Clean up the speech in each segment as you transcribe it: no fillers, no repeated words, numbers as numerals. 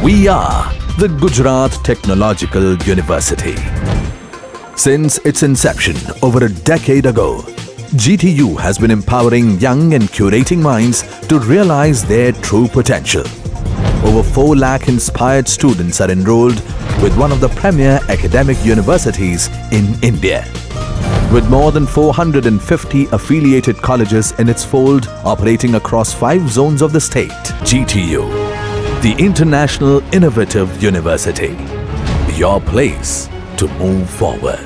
We are the Gujarat Technological University. Since its inception over a decade ago, GTU has been empowering young and curating minds to realize their true potential. Over 4 lakh inspired students are enrolled with one of the premier academic universities in India. With more than 450 affiliated colleges in its fold operating across 5 zones of the state, GTU, the International Innovative University, your place to move forward.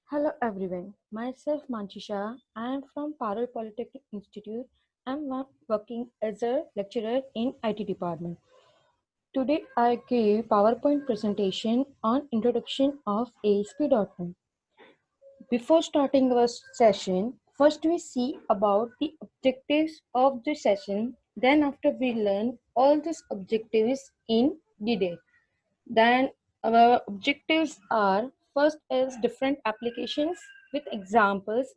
Hello everyone, myself Manchisha. I am from Parul Polytechnic Institute. I am working as a lecturer in IT department. Today I give PowerPoint presentation on introduction of ASP.NET. Before starting our session, first we see about the objectives of the session. Then after we learn all these objectives in detail. Then our objectives are first is different applications with examples.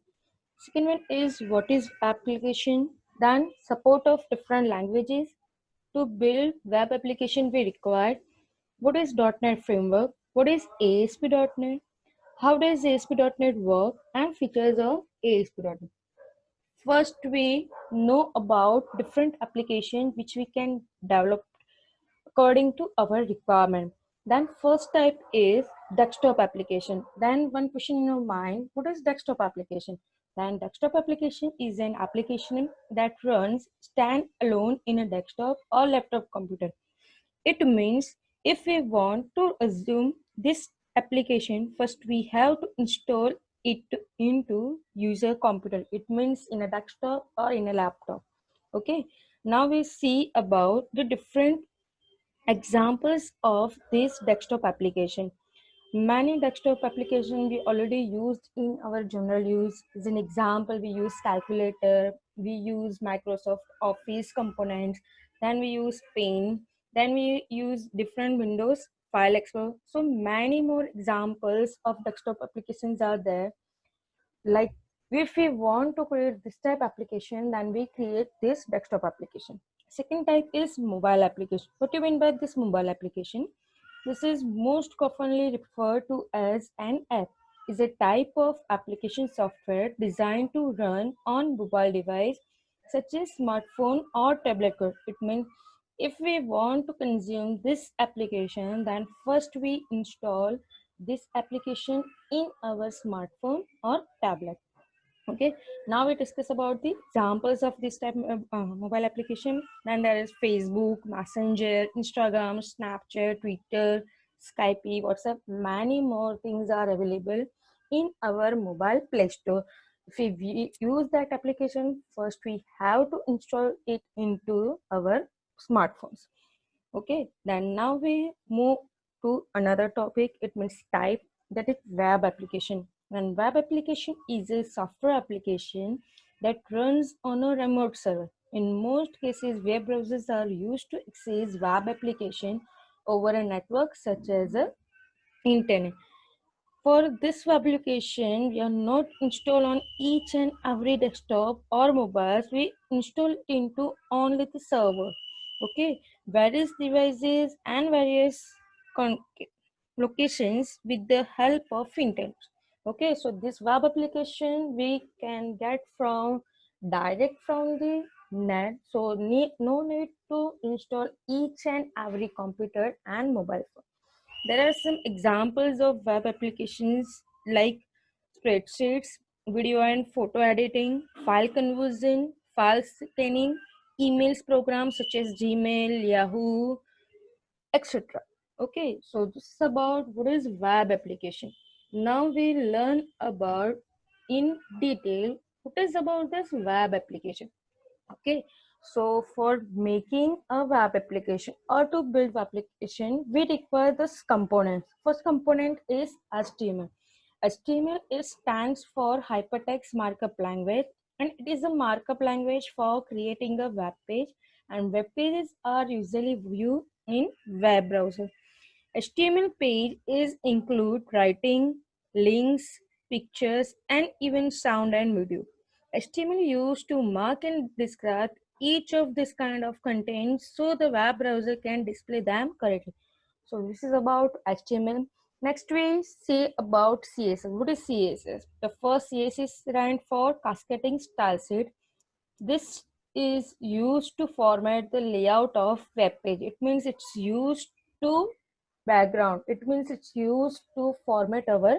Second one is what is application. Then support of different languages to build web application we require. What is .NET framework? What is ASP.NET? How does ASP.NET work and features of ASP.NET? First, we know about different applications which we can develop according to our requirement. Then first type is desktop application. Then one question in your mind, what is desktop application? Then desktop application is an application that runs stand alone in a desktop or laptop computer. It means if we want to assume this application, first we have to install it into user computer. It means in a desktop or in a laptop. Okay. Now we see about the different examples of this desktop application. Many desktop applications we already used in our general use. As an example, we use calculator, we use Microsoft Office components, then we use Paint, then we use different Windows File Explorer. So many more examples of desktop applications are there. Like if we want to create this type application, then we create this desktop application. Second type is mobile application. What do you mean by this mobile application? This is most commonly referred to as an app. Is a type of application software designed to run on mobile device such as smartphone or tablet. It means if we want to consume this application, then first we install this application in our smartphone or tablet. Okay, now we discuss about the examples of this type of mobile application. Then there is Facebook, Messenger, Instagram, Snapchat, Twitter, Skype, WhatsApp. Many more things are available in our mobile Play Store. If we use that application, first we have to install it into our smartphones. Okay, then now we move to another topic. It means type, that is web application. And web application is a software application that runs on a remote server. In most cases, web browsers are used to access web application over a network such as a internet. For this web application, we are not install on each and every desktop or mobiles. We install it into only the server. Okay, various devices and various locations with the help of internet. Okay, so this web application we can get from direct from the net. So no need to install each and every computer and mobile phone. There are some examples of web applications like spreadsheets, video and photo editing, file conversion, file scanning, emails programs such as Gmail, Yahoo, etc. Okay, so this is about what is web application. Now we learn about in detail what is about this web application. Okay, so for making a web application or to build web application, we require this components. First component is HTML. HTML stands for Hypertext Markup Language, and it is a markup language for creating a web page, and web pages are usually viewed in web browser. HTML page is include writing, links, pictures, and even sound and video. HTML used to mark and describe each of this kind of content so the web browser can display them correctly. So this is about HTML. Next we see about CSS. What is CSS? The first CSS stands for cascading style sheet. This is used to format the layout of web page. It means it's used to background. It means it's used to format our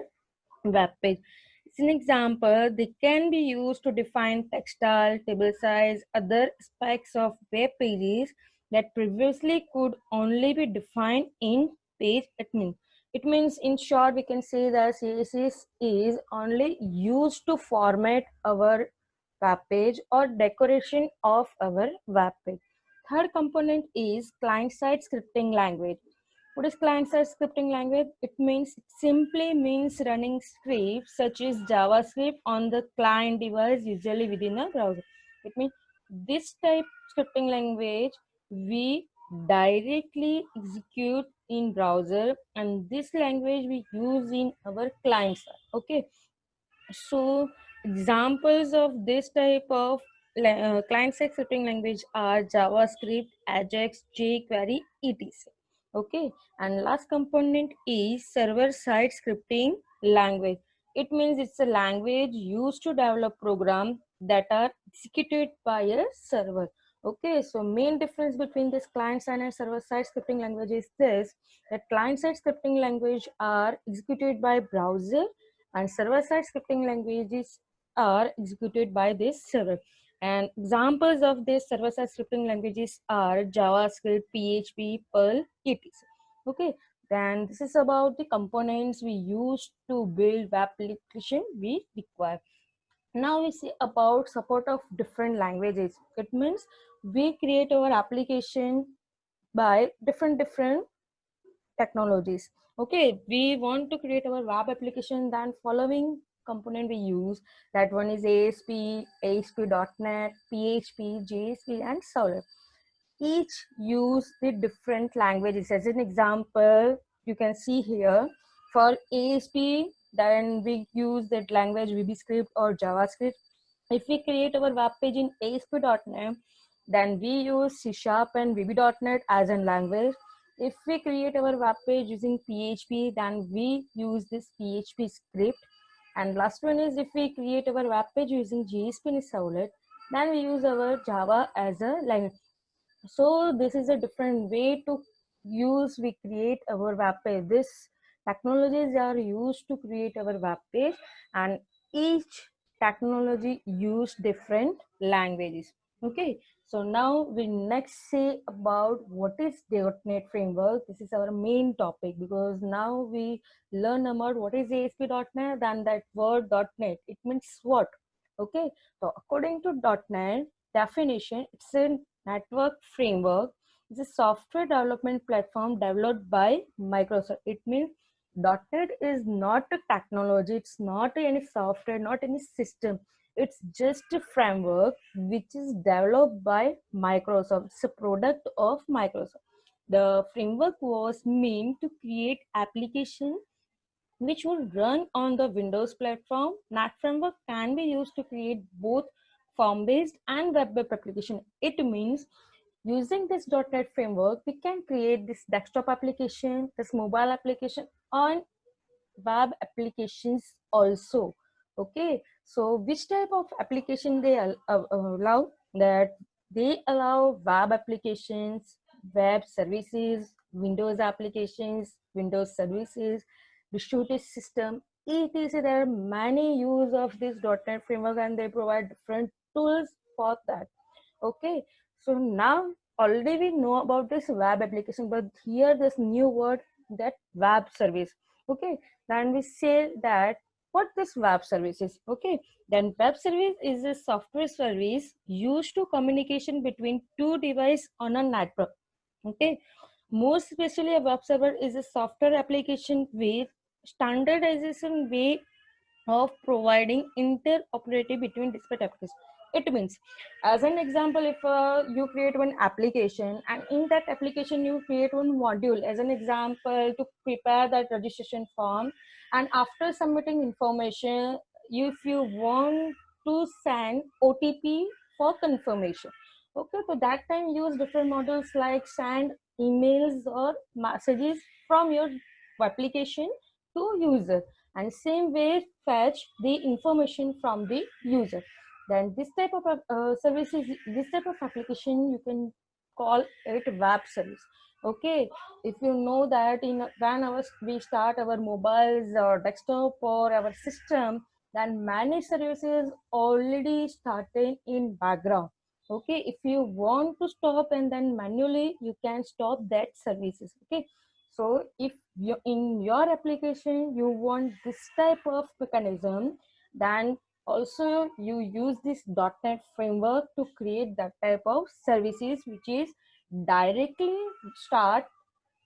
web page. It's an example. They can be used to define textile, table size, other aspects of web pages that previously could only be defined in page admin. It means, in short, we can say that CSS is only used to format our web page or decoration of our web page. Third component is client-side scripting language. What is client-side scripting language? It simply means running scripts such as JavaScript on the client device, usually within a browser. It means this type scripting language we directly execute in browser, and this language we use in our client side. Okay, so examples of this type of client-side scripting language are JavaScript, Ajax, jQuery, etc. Okay, and last component is server-side scripting language. It means it's a language used to develop programs that are executed by a server. Okay, so main difference between this client-side and server-side scripting language is this, that client-side scripting language are executed by browser and server-side scripting languages are executed by this server. And examples of these server-side scripting languages are JavaScript, PHP, Perl, etc. Okay, then this is about the components we use to build web application we require. Now we see about support of different languages. It means we create our application by different technologies. Okay, we want to create our web application, then following component we use. That one is ASP, ASP.NET, PHP, JSP, and Solid. Each use the different languages. As an example, you can see here for ASP, then we use that language VBScript or JavaScript. If we create our web page in ASP.NET, then we use C# and VB.NET as a language. If we create our web page using PHP, then we use this PHP script. And last one is if we create our web page using JSP and Solid, then we use our Java as a language. So this is a different way to we create our web page. This technologies are used to create our web page, and each technology use different languages. Okay, so now we next say about what is .NET framework. This is our main topic because now we learn about what is ASP.NET and that word .NET. It means what? Okay, so according to .NET definition, it's a network framework. It's a software development platform developed by Microsoft. It means .NET is not a technology, it's not any software, not any system. It's just a framework which is developed by Microsoft. It's a product of Microsoft. The framework was meant to create application which would run on the Windows platform. NAT framework can be used to create both form-based and web-based application. It means using this .NET framework, we can create this desktop application, this mobile application, on web applications also. Okay, so which type of application they allow? That they allow web applications, web services, Windows applications, Windows services, distributed system, etc. There are many use of this .NET framework and they provide different tools for that. Okay, so now already we know about this web application, but here this new word, that web service. Okay, then we say that what this web service is. Okay, then web service is a software service used to communication between two devices on a network. Okay, more especially a web server is a software application with standardization way of providing interoperability between disparate applications. It means, as an example, if you create one application and in that application you create one module, as an example, to prepare that registration form, and after submitting information, if you want to send OTP for confirmation, okay, so that time use different modules like send emails or messages from your application to user, and same way fetch the information from the user. Then this type of services, this type of application, you can call it web service. Okay, if you know that in when we start our mobiles or desktop or our system, then many services already started in background. Okay, if you want to stop and then manually you can stop that services. Okay, so if you in your application you want this type of mechanism, then also you use this .NET framework to create that type of services which is directly start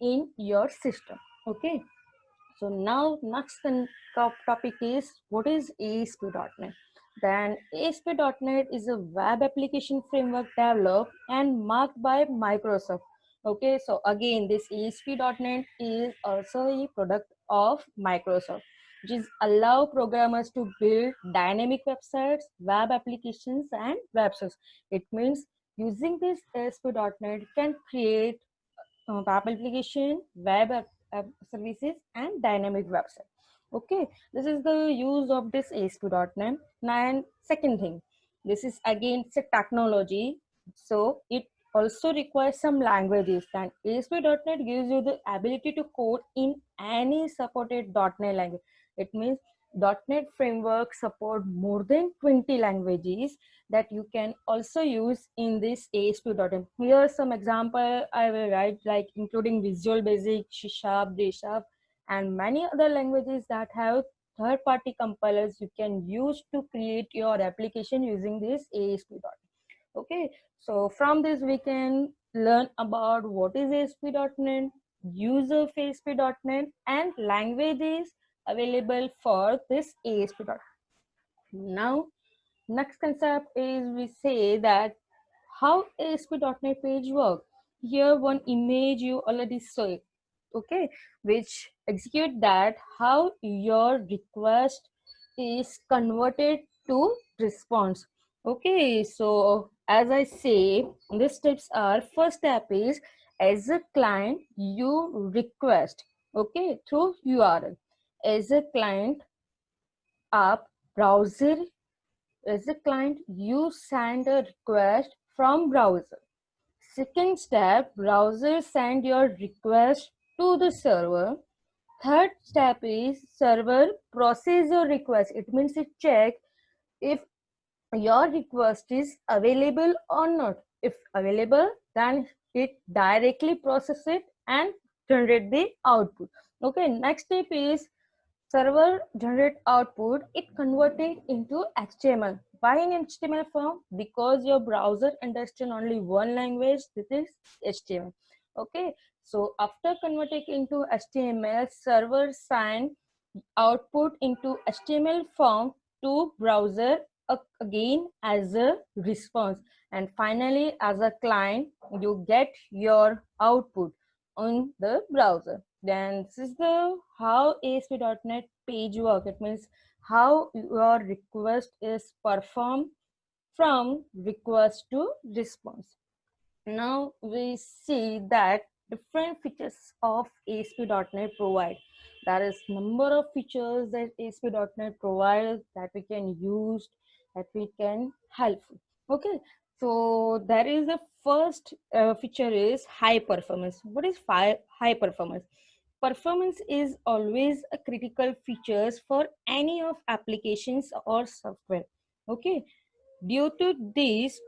in your system. Okay, so now next topic is what is ASP.NET. Then ASP.NET is a web application framework developed and marked by Microsoft. Okay, so again this ASP.NET is also a product of Microsoft, which is allow programmers to build dynamic websites, web applications and websites. It means using this ASP.NET can create web application, web services and dynamic website. Okay, this is the use of this ASP.NET. And second thing, this is again it's a technology, so it also requires some languages, and ASP.NET gives you the ability to code in any supported .NET language. It means .NET framework support more than 20 languages that you can also use in this ASP.NET. Here are some example I will write, like including Visual Basic, C Sharp, D Sharp, and many other languages that have third-party compilers you can use to create your application using this ASP.NET. Okay, so from this we can learn about what is ASP.NET, use of ASP.NET, and languages available for this ASP.NET. Now, next concept is we say that how ASP.NET page work. Here one image you already saw it, okay, which execute that how your request is converted to response. Okay, so as I say, the steps are, first step is as a client you request, okay, through URL. As a client app browser, as a client, you send a request from browser. Second step, browser send your request to the server. Third step is server process your request. It means it check if your request is available or not. If available, then it directly process it and generate the output. Okay, next step is server generate output. It converted into HTML. Why in HTML form? Because your browser understand only one language, this is HTML. Okay, so after converting into HTML, server send output into HTML form to browser again as a response, and finally as a client you get your output on the browser. Then this is the how ASP.NET page work. It means how your request is performed from request to response. Now we see that different features of ASP.NET provide. There is number of features that ASP.NET provides that we can use, that we can help. Okay, so there is the first feature is high performance. What is high performance? Performance is always a critical features for any of applications or software. Okay, due to this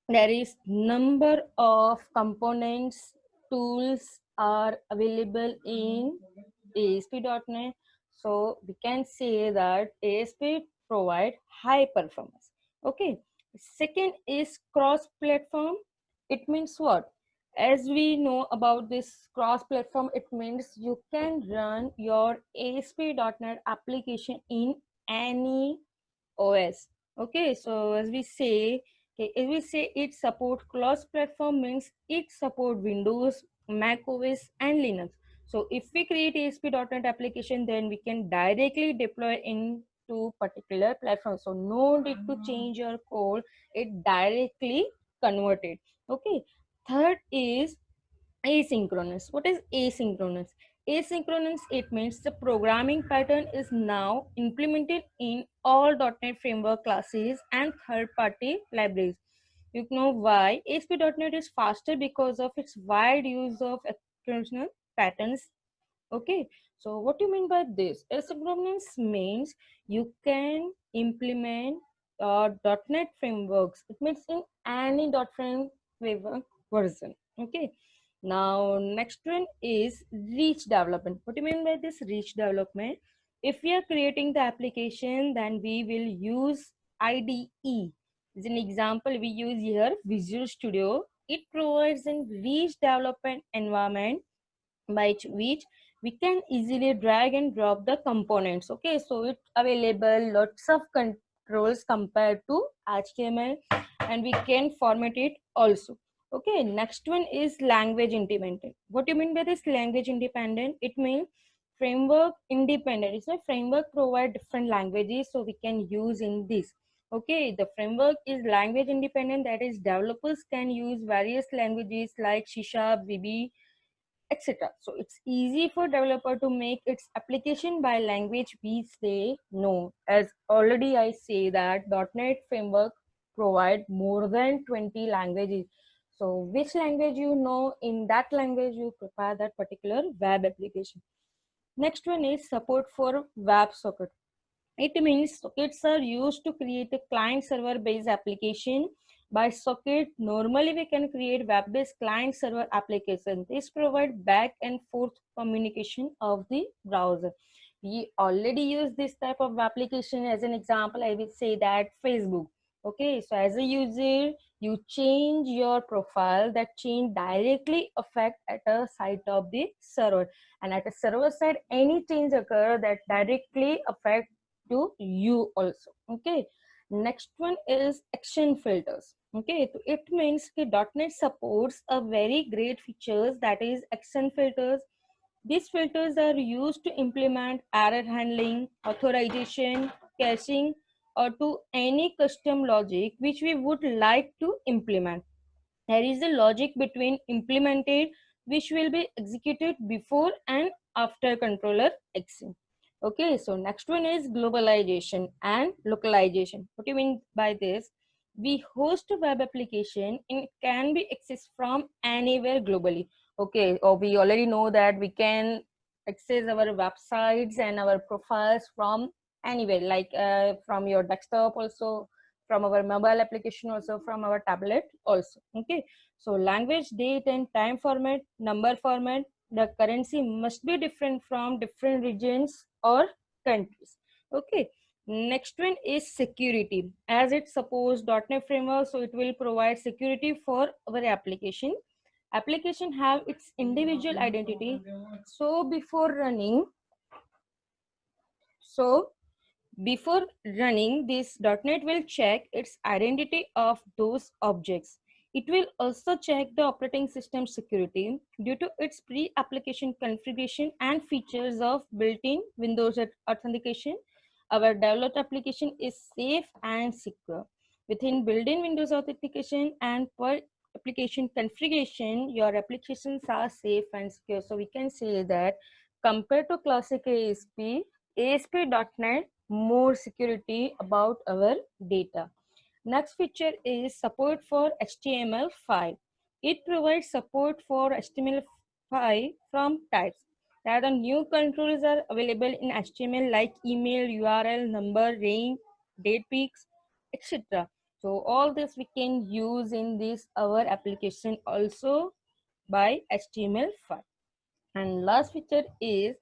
there is number of components tools are available in ASP.NET. So we can say that ASP provide high performance. Okay, second is cross platform. It means what? As we know about this cross platform, it means you can run your ASP.NET application in any OS. Okay, so as we say it support cross-platform means it support Windows, Mac OS, and Linux. So if we create ASP.NET application, then we can directly deploy into particular platform. So no need to change your code; it directly converted. Okay. Third is asynchronous. What is asynchronous? Asynchronous, it means the programming pattern is now implemented in all .NET framework classes and third-party libraries. You know why? ASP.NET is faster because of its wide use of asynchronous patterns. Okay, so what do you mean by this? Asynchronous means you can implement .NET frameworks. It means in any .NET framework version. Okay. Now, next one is rich development. What do you mean by this rich development? If we are creating the application, then we will use IDE. As an example, we use here Visual Studio. It provides a rich development environment by which we can easily drag and drop the components. Okay, so it's available lots of controls compared to HTML, and we can format it also. Okay, next one is language independent. What do you mean by this language independent? It means framework independent. It's a framework provide different languages, so we can use in this. Okay, the framework is language independent, that is developers can use various languages like C Sharp, VB, etc. So it's easy for developer to make its application by language we say no. As already I say that .NET framework provide more than 20 languages. So which language you know, in that language you prepare that particular web application. Next one is support for WebSocket. It means sockets are used to create a client server based application. By socket, normally we can create web based client server application. This provide back and forth communication of the browser. We already use this type of application. As an example, I will say that Facebook. Okay, so as a user, you change your profile, that change directly affect at a site of the server, and at a server side any change occur that directly affect to you also. Okay, next one is action filters. Okay, so it means that .NET supports a very great features, that is action filters. These filters are used to implement error handling, authorization, caching, or to any custom logic which we would like to implement. There is a logic between implemented which will be executed before and after controller action. Okay, so next one is globalization and localization. What do you mean by this? We host a web application and it can be accessed from anywhere globally. Okay, or we already know that we can access our websites and our profiles from anywhere, like from your desktop also, from our mobile application also, from our tablet also. Okay, so language, date and time format, number format, the currency must be different from different regions or countries. Okay, next one is security. As it suppose .NET framework, so it will provide security for our application have its individual identity. So so before running this, .NET will check its identity of those objects. It will also check the operating system security due to its pre-application configuration and features of built-in Windows authentication. Our developed application is safe and secure. Within built-in Windows authentication and per application configuration, your applications are safe and secure. So we can say that compared to classic ASP.NET more security about our data. Next feature is support for HTML5. It provides support for HTML5 from types. That the new controls are available in HTML like email, URL, number, range, date peaks, etc. So all this we can use in this our application also by HTML5. And last feature is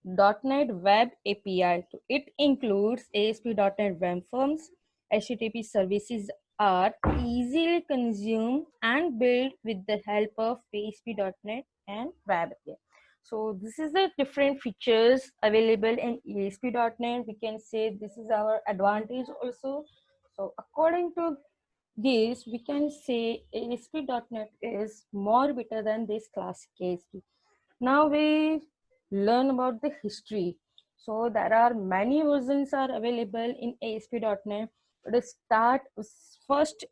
.NET Web API. So it includes ASP.NET Web Forms. HTTP services are easily consumed and built with the help of ASP.NET and Web API. So this is the different features available in ASP.NET. We can say this is our advantage also. So according to this, we can say ASP.NET is more better than this classic ASP. Now we learn about the history. So there are many versions are available in ASP.NET. The start first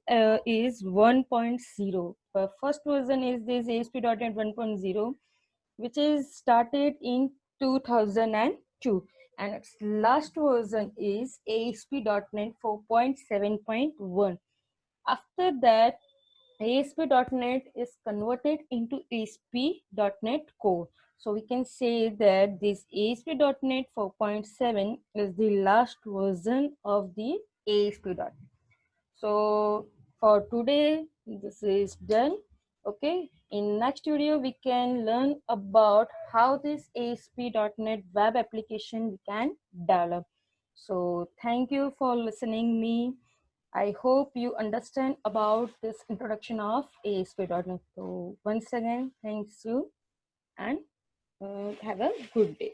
is 1.0. The first version is this ASP.NET 1.0, which is started in 2002, and its last version is ASP.NET 4.7.1. After that, ASP.NET is converted into ASP.NET Core. So we can say that this ASP.NET 4.7 is the last version of the ASP.NET. So for today, this is done. Okay, in next video, we can learn about how this ASP.NET web application we can develop. So thank you for listening me. I hope you understand about this introduction of ASP.NET. So once again, thanks you and have a good day.